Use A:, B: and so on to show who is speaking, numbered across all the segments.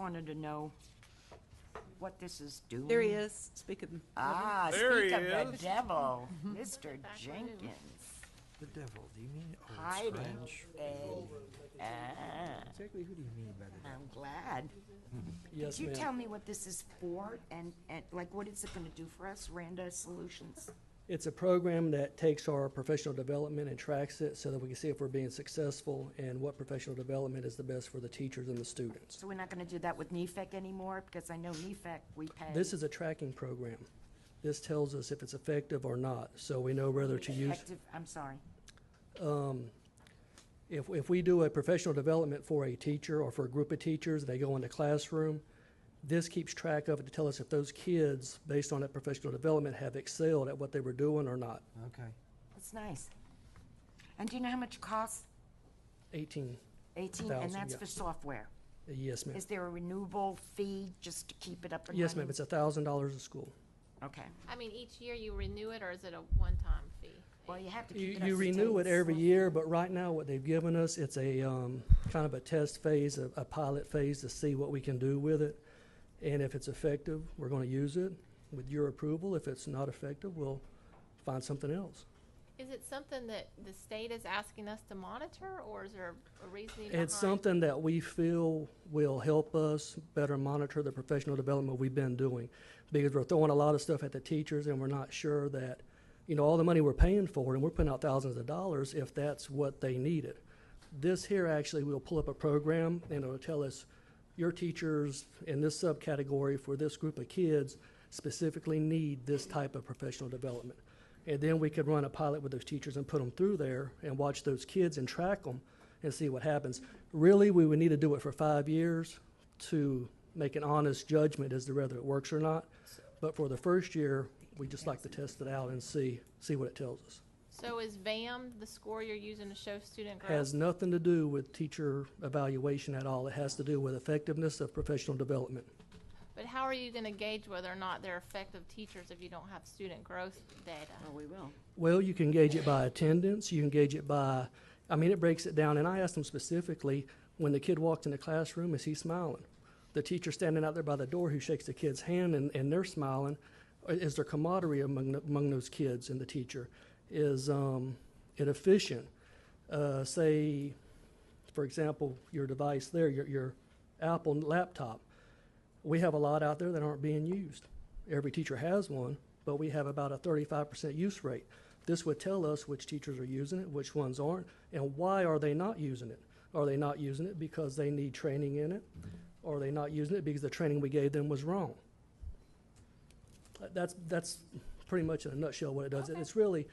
A: wanted to know what this is doing.
B: There he is, speaking.
A: Ah,
C: There
A: speak
C: he
A: of the
C: is.
A: devil, Mr. Jenkins.
D: The devil, do you mean old
A: Hiding.
D: French? Exactly who do you mean by the devil?
A: I'm glad.
E: Yes,
A: Could you
E: ma'am.
A: tell me what this is for and like what is it going to do for us, Randa Solutions?
E: It's a program that takes our professional development and tracks it so that we can see if we're being successful and what professional development is the best for the teachers and the students.
A: So we're not going to do that with NEFAC anymore because I know NEFAC we pay.
E: This is a tracking program. This tells us if it's effective or not, so we know whether to use.
A: Effective, I'm sorry.
E: If we do a professional development for a teacher or for a group of teachers, they go in the classroom, this keeps track of it to tell us if those kids, based on that professional development, have excelled at what they were doing or not.
D: Okay.
A: That's nice. And do you know how much it costs?
E: 18.
A: 18, and that's
E: yeah.
A: for software.
E: Yes, ma'am.
A: Is there a renewable fee just to keep it up and
E: Yes,
A: running?
E: ma'am. It's $1,000 a school.
A: Okay.
F: I mean, each year you renew it, or is it a one-time fee?
A: Well, you have to keep it up
E: You
A: to
E: renew it
A: date.
E: every year, but right now what they've given us, it's a kind of a test phase, a pilot phase to see what we can do with it. And if it's effective, we're going to use it with your approval. If it's not effective, we'll find something else.
F: Is it something that the state is asking us to monitor, or is there a reasoning behind?
E: It's something that we feel will help us better monitor the professional development we've been doing, because we're throwing a lot of stuff at the teachers and we're not sure that, you know, all the money we're paying for, and we're putting out thousands of dollars if that's what they needed. This here actually will pull up a program and it'll tell us your teachers in this subcategory for this group of kids specifically need this type of professional development. And then we could run a pilot with those teachers and put them through there and watch those kids and track them and see what happens. Really, we would need to do it for 5 years to make an honest judgment as to whether it works or not. But for the first year, we just like to test it out and see what it tells us.
F: So is VAM the score you're using to show student growth?
E: Has nothing to do with teacher evaluation at all. It has to do with effectiveness of professional development.
F: But how are you going to gauge whether or not they're effective teachers if you don't have student growth data?
A: Oh, we will.
E: Well, you can gauge it by attendance. You can gauge it by, I mean, it breaks it down. And I asked them specifically, when the kid walked in the classroom, is he smiling? The teacher standing out there by the door who shakes the kid's hand and they're smiling. Is there camaraderie among those kids and the teacher? Is it efficient? Say, for example, your device there, your Apple laptop. We have a lot out there that aren't being used. Every teacher has one, but we have about a 35% use rate. This would tell us which teachers are using it, which ones aren't, and why are they not using it? Are they not using it because they need training in it? Or are they not using it because the training we gave them was wrong? That's pretty much in a nutshell what it does.
F: Okay.
E: It's really,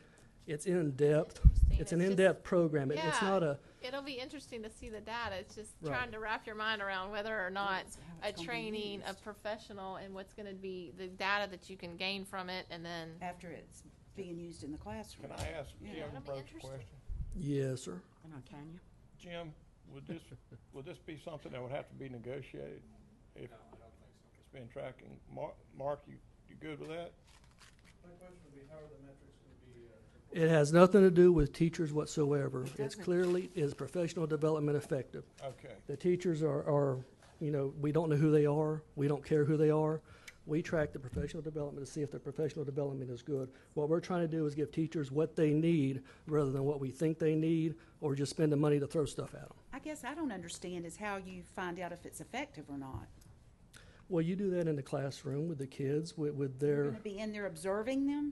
E: it's in-depth. It's an
F: It's
E: in-depth program. It's
F: Yeah.
E: not a,
F: It'll be interesting to see the data. It's just
E: Right.
F: trying to wrap your mind around whether or not
B: how
F: a
B: it's gonna be
F: training, a
B: used.
F: professional, and what's going to be the data that you can gain from it, and then
B: After it's being used in the classroom.
C: Can I ask
B: Yeah.
C: Jim
F: That'll be
C: Broach a
F: interesting.
C: question?
E: yes, sir.
A: I know, can you?
C: Jim, would this be something that would have to be negotiated if it's been tracking? Mark, you good with that?
G: My question would be, how are the metrics going to be
E: It has nothing to do with teachers whatsoever. It's
A: doesn't.
E: clearly, is professional development effective?
C: Okay.
E: The teachers are, you know, we don't know who they are. We don't care who they are. We track the professional development to see if their professional development is good. What we're trying to do is give teachers what they need rather than what we think they need or just spend the money to throw stuff at them.
B: I guess I don't understand is how you find out if it's effective or not.
E: Well, you do that in the classroom with the kids, with
B: You're
E: their,
B: going to be in there observing them?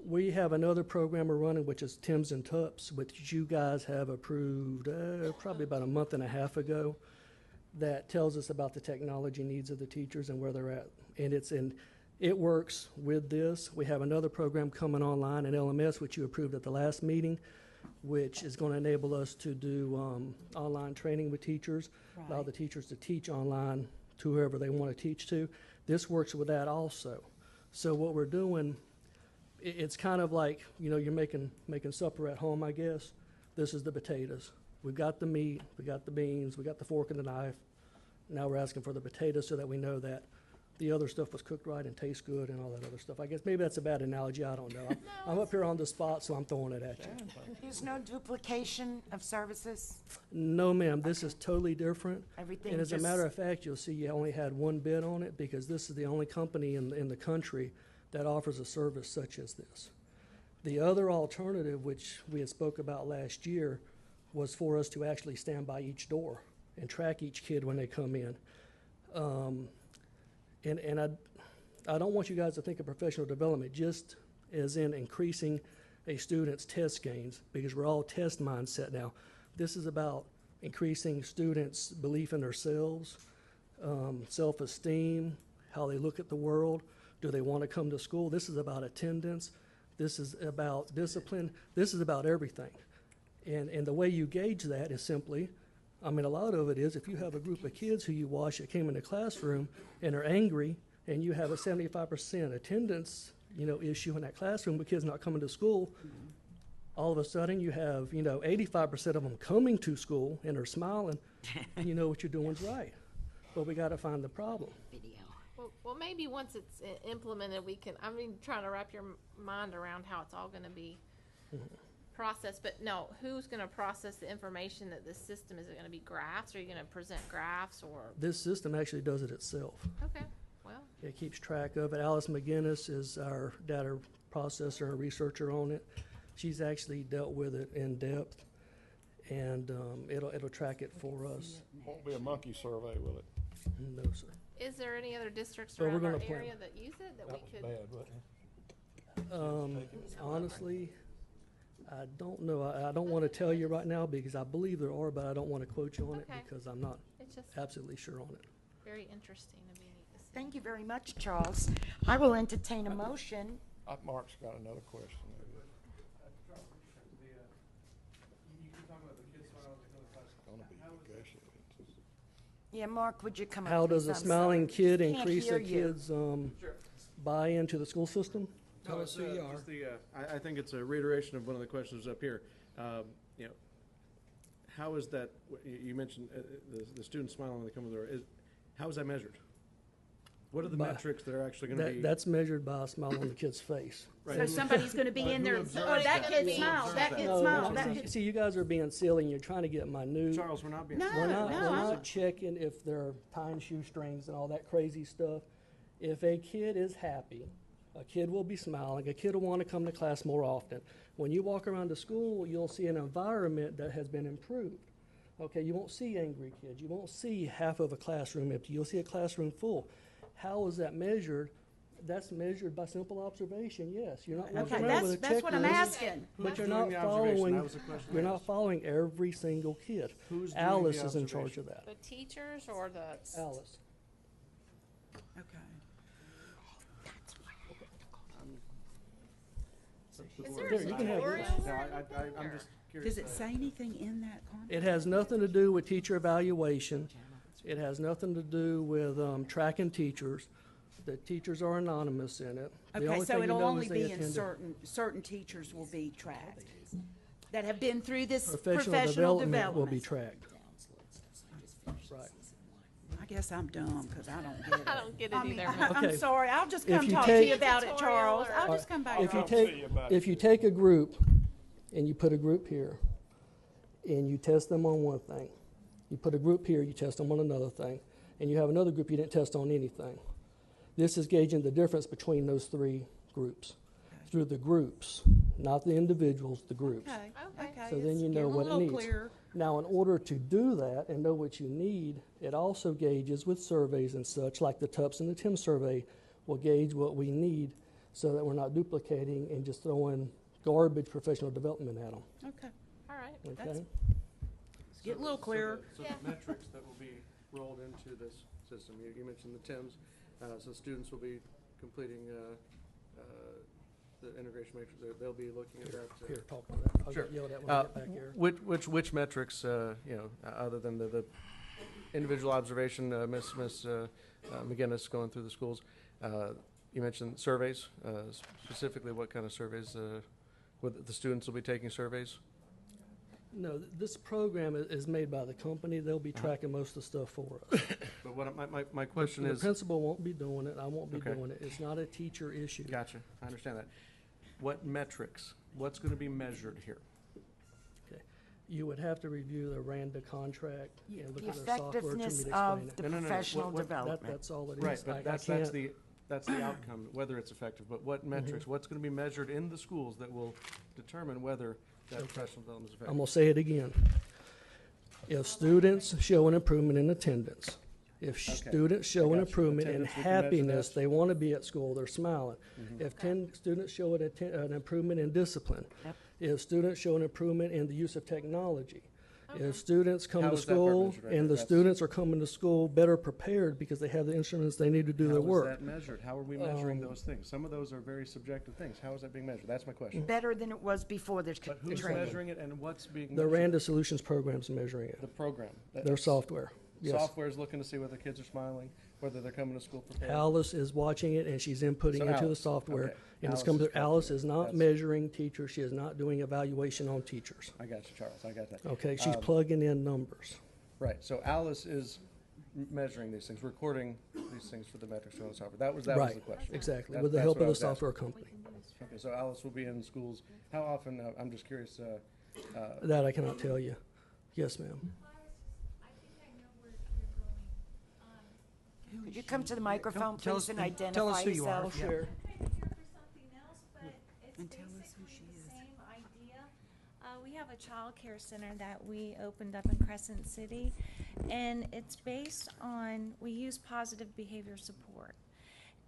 E: we have another program we're running, which is Tims and Tups, which you guys have approved probably about a month and a half ago, that tells us about the technology needs of the teachers and where they're at. And it works with this. We have another program coming online in LMS, which you approved at the last meeting, which is going to enable us to do online training with teachers, allow the teachers to teach online to whoever they want to teach to. This works with that also. So what we're doing, it's kind of like, you know, you're making supper at home, I guess. This is the potatoes. We've got the meat, we got the beans, we got the fork and the knife. Now we're asking for the potatoes so that we know that the other stuff was cooked right and tastes good and all that other stuff. I guess maybe that's a bad analogy, I don't know. I'm up here on the spot, so I'm throwing it at you.
A: There's no duplication of services?
E: No, ma'am, this is totally different.
A: Everything
E: And as a
A: just-
E: matter of fact, you'll see you only had one bid on it because this is the only company in the country that offers a service such as this. The other alternative, which we had spoke about last year, was for us to actually stand by each door and track each kid when they come in. And I don't want you guys to think of professional development just as in increasing a student's test gains, because we're all test mindset now. This is about increasing students' belief in themselves, self-esteem, how they look at the world. Do they want to come to school? This is about attendance. This is about discipline. This is about everything. And the way you gauge that is simply, I mean, a lot of it is if you have a group of kids who you watch that came in the classroom and are angry, and you have a 75% attendance, issue in that classroom with kids not coming to school, all of a sudden you have, 85% of them coming to school and are smiling, and you know what you're doing is right. But we got to find the problem.
F: Well, maybe once it's implemented, trying to wrap your mind around how it's all gonna be processed, but no, who's gonna process the information that this system, is it gonna be graphs, or are you gonna present graphs, or?
E: This system actually does it itself.
F: Okay, well,
E: It keeps track of it. Alice McGinnis is our data processor and researcher on it. She's actually dealt with it in depth, and it'll track it for us.
C: Won't be a monkey survey, will it?
E: No, sir.
F: is there any other districts
E: But we're
F: around our
E: gonna plan-
F: area that use it, that we
C: That was
F: could?
C: bad, wasn't it?
E: Honestly, I don't know. I don't want to tell you right now because I believe there are, but I don't want to quote you on it
F: Okay.
E: because I'm not
F: It's just
E: absolutely sure on it.
F: very interesting to me to see.
A: Thank you very much, Charles. I will entertain a motion.
C: Mark's got another question.
G: You keep talking about the kids smiling when they come to class.
C: It's gonna be
G: How is that-
C: negotiated.
A: Yeah, Mark, would you come up?
E: How does
A: please?
E: a
A: I'm
E: smiling
A: sorry.
E: kid
A: Can't
E: increase
A: hear
E: a
A: you.
E: kid's buy into the school system?
D: Tell us who you are.
G: Just I think it's a reiteration of one of the questions up here. How is that, you mentioned the students smiling when they come to the door, how is that measured? What are the
E: By-
G: metrics that are actually gonna be?
E: That's measured by a smile on the kid's face.
G: Right.
B: So somebody's gonna be in there, and say, oh, that kid smiled, that kid
E: No,
B: smiled, that
E: see-
B: kid.
E: see, you guys are being silly and you're trying to get minute.
G: Charles, we're not being.
B: No,
E: We're not,
B: no,
E: we're
B: I'm-
E: not checking if they're tying shoestrings and all that crazy stuff. If a kid is happy, a kid will be smiling, a kid will want to come to class more often. When you walk around the school, you'll see an environment that has been improved. Okay, you won't see angry kids. You won't see half of a classroom empty. You'll see a classroom full. How is that measured? That's measured by simple observation, yes. You're not walking
B: Okay,
E: around with a
B: that's what I'm
E: checklist,
B: asking.
E: but
G: Who's
E: you're
G: doing
E: not
G: the observation?
E: following,
G: That was the question I
E: you're not
G: asked.
E: following every single kid.
G: Who's doing
E: Alice
G: the
E: is in charge of
G: observation?
E: that.
F: The teachers or the?
E: Alice.
B: Okay.
F: Is there
E: There,
F: a
E: you can have
F: tutorial
E: this.
G: No,
F: or
G: I'm
F: anything, or?
G: just curious.
B: Does it say anything in that contract?
E: It has nothing to do with teacher evaluation. It has nothing to do with tracking teachers. The teachers are anonymous in it. The
B: Okay,
E: only
B: so
E: thing you
B: it'll
E: know
B: only
E: is they
B: be in
E: attended.
B: certain teachers will be tracked that have been through this
E: Professional development will be tracked. Right.
B: I guess I'm dumb, because I don't get it.
F: I don't get it
B: I mean,
F: either.
B: I'm
E: Okay.
B: sorry, I'll just
E: If
B: come
E: you
B: talk to
E: take-
B: you about it,
F: Tutorial
B: Charles.
F: or-
B: I'll just come back.
E: If you
C: I'll
E: take,
C: see you about
E: if
C: it.
E: you take a group and you put a group here and you test them on one thing, you put a group here, you test them on another thing, and you have another group you didn't test on anything. This is gauging the difference between those three groups through the groups, not the individuals, the groups.
B: Okay,
F: Okay.
B: okay.
E: So then
B: it's
E: you know
B: getting a
E: what it
B: little
E: needs.
B: clearer.
E: Now, in order to do that and know what you need, it also gauges with surveys and such, like the TUPS and the TIM survey will gauge what we need so that we're not duplicating and just throwing garbage professional development at them,
B: Okay,
F: All right.
E: okay?
B: it's getting a little clearer.
G: So
F: Yeah.
G: the metrics that will be rolled into this system, you mentioned the TIMS, so students will be completing the integration matrix, they'll be looking at that.
E: Here, talk to that. I'll
G: Sure.
E: get yelled at when I get back here.
G: Which metrics, other than the individual observation, Miss McGinnis going through the schools, you mentioned surveys, specifically what kind of surveys, the students will be taking surveys?
E: No, this program is made by the company. They'll be tracking most of the stuff for us.
G: But what my question
E: The
G: is,
E: principal won't be doing it. I won't be
G: Okay.
E: doing it. It's not a teacher issue.
G: gotcha, I understand that. What metrics, what's gonna be measured here?
E: You would have to review the RANDA contract and look
A: The
E: at their software to me to
A: effectiveness
E: explain
A: of
E: it.
A: the
G: No, no, no,
A: professional
G: what-
A: development.
E: That's all it is.
G: Right,
E: I
G: but that's
E: can't-
G: the outcome, whether it's effective, but what metrics, what's gonna be measured in the schools that will determine whether that professional development is effective?
E: I'm gonna say it again. If students show an improvement in attendance, if
G: Okay.
E: students show an
G: I got you.
E: improvement in
G: Attendance, we can measure
E: happiness,
G: that.
E: they wanna be at school, they're smiling.
G: Mhm.
E: If 10 students show an improvement in discipline,
A: Yep.
E: if students show an improvement in the use of technology,
F: Okay.
E: if students come
G: How
E: to
G: is that part
E: school
G: measured right
E: and
G: there?
E: the
G: That's-
E: students are coming to school better prepared because they have the instruments they need to do their
G: How is
E: work.
G: that measured? How are we measuring
E: Um,
G: those things? Some of those are very subjective things. How is that being measured? That's my question.
A: Better than it was before the
G: But
A: the
G: who's
A: training.
G: measuring it and what's being
E: The
G: measured?
E: RANDA Solutions Program's measuring it.
G: The program.
E: Their software, yes.
G: Software is looking to see whether kids are smiling, whether they're coming to school prepared.
E: Alice is watching it and she's inputting
G: So
E: into the
G: Alice,
E: software.
G: okay.
E: And it's
G: Alice
E: coming
G: is
E: through. Alice
G: watching
E: is
G: it.
E: not
G: That's-
E: measuring teachers. She is not doing evaluation on teachers.
G: I got you, Charles. I got that.
E: Okay, she's
G: Um,
E: plugging in numbers.
G: Right, so Alice is measuring these things, recording these things for the metrics on the software. That was the
E: Right,
G: question.
E: exactly,
G: That-
E: with the
G: that's
E: help
G: what
E: of
G: I
E: the
G: was asking.
E: software company.
G: Okay, so Alice will be in schools. How often, I'm just curious,
E: That I cannot tell you. Yes, ma'am.
A: Could you come to the microphone,
D: Tell
A: please,
D: us-
A: and
D: tell
A: identify
D: us who you are.
A: yourself?
D: Yeah.
E: Sure.
H: I'm here for something else, but it's
B: And tell us who
H: basically
B: she
H: the
B: is.
H: same idea. We have a child care center that we opened up in Crescent City, and it's based on, we use positive behavior support.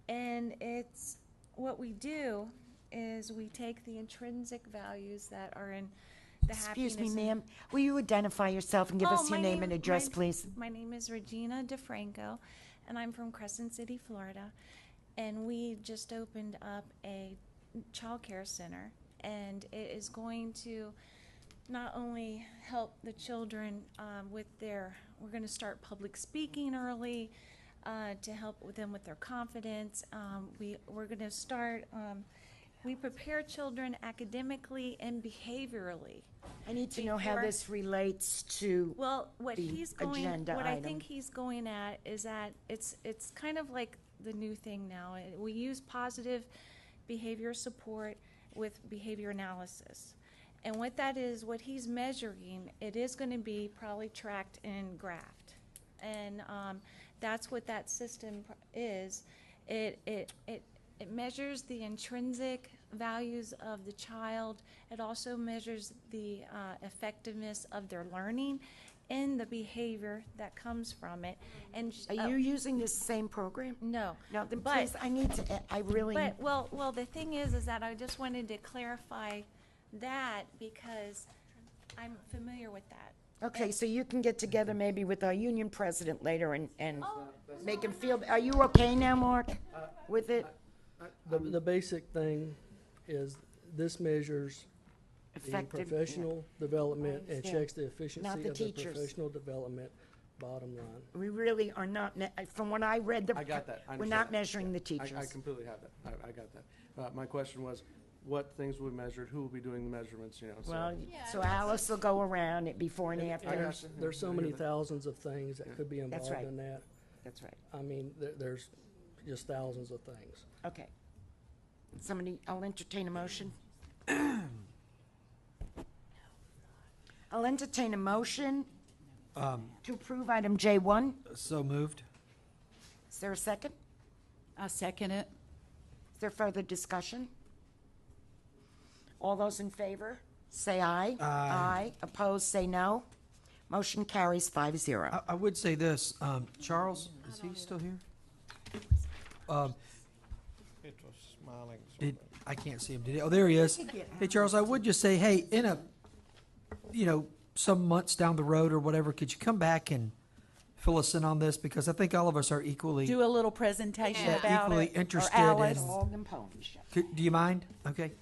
H: And it's, what we do is we take the intrinsic values that are in the happiness.
A: Excuse me,
H: and-
A: ma'am. Will you identify yourself and give
H: Oh,
A: us your
H: my
A: name and address,
H: my-
A: please?
H: My name is Regina DeFranco, and I'm from Crescent City, Florida. And we just opened up a child care center, and it is going to not only help the children with their, we're going to start public speaking early to help with them with their confidence. We're going to start, we prepare children academically and behaviorally.
A: I need to know how
H: before-
A: this relates to,
H: Well, what
A: the
H: he's going,
A: agenda
H: what I
A: item.
H: think he's going at is that it's kind of like the new thing now. We use positive behavior support with behavior analysis. And what that is, what he's measuring, it is going to be probably tracked and graphed. And that's what that system is. It measures the intrinsic values of the child. It also measures the effectiveness of their learning and the behavior that comes from it. And
A: are you using this same program?
H: no.
A: No, then
H: But-
A: please, I need to, I really,
H: But, well, the thing is that I just wanted to clarify that because I'm familiar with that.
A: okay, so you can get together maybe with our union president later and
H: Oh,
A: make him feel, are you okay now, Mark, with it?
E: The basic thing is this measures the
A: Effective,
E: professional development and
A: understand.
E: checks the efficiency
A: Not the
E: of the
A: teachers.
E: professional development bottom line.
A: We really are not, from what I read, the.
G: I got that. I
A: We're
G: understand
A: not
G: that.
A: measuring the
G: I
A: teachers.
G: completely have that. I got that. My question was, what things will be measured? Who will be doing the measurements, you know? so-
A: Well,
F: Yeah,
A: so
F: that's-
A: Alice will go around it before and
E: And
A: after.
E: there's so
G: I
E: many
G: hear that.
E: thousands of things that
G: Yeah.
E: could be
A: That's
E: involved
A: right.
E: in that.
A: That's right.
E: I mean, there's just thousands of things.
A: Okay. Somebody, I'll entertain a motion. I'll entertain a motion to approve item J1.
D: So moved.
A: Is there a second?
B: I second it.
A: Is there further discussion? All those in favor, say aye.
D: Aye.
A: Opposed, say no. Motion carries 5-0.
D: I would say this, Charles, is he still here?
C: It was smiling. sort
D: Did,
C: of.
D: I can't see him, did he? Oh, there he is. Hey, Charles, I would just say, hey, in a, some months down the road or whatever, could you come back and fill us in on this? Because I think all of us are equally,
B: Do a little presentation
F: Yeah.
B: about
D: equally
B: it.
D: interested
B: Or Alice.
D: in,
A: Dog and pony show.
D: do you mind? Okay.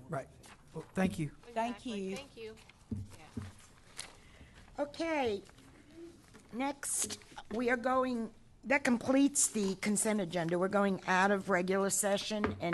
D: Right. Well, thank you.
B: Thank
F: Exactly.
B: you.
F: Thank you. Yeah.
A: Okay. Next We are going, that completes the consent agenda. We're going out of regular session and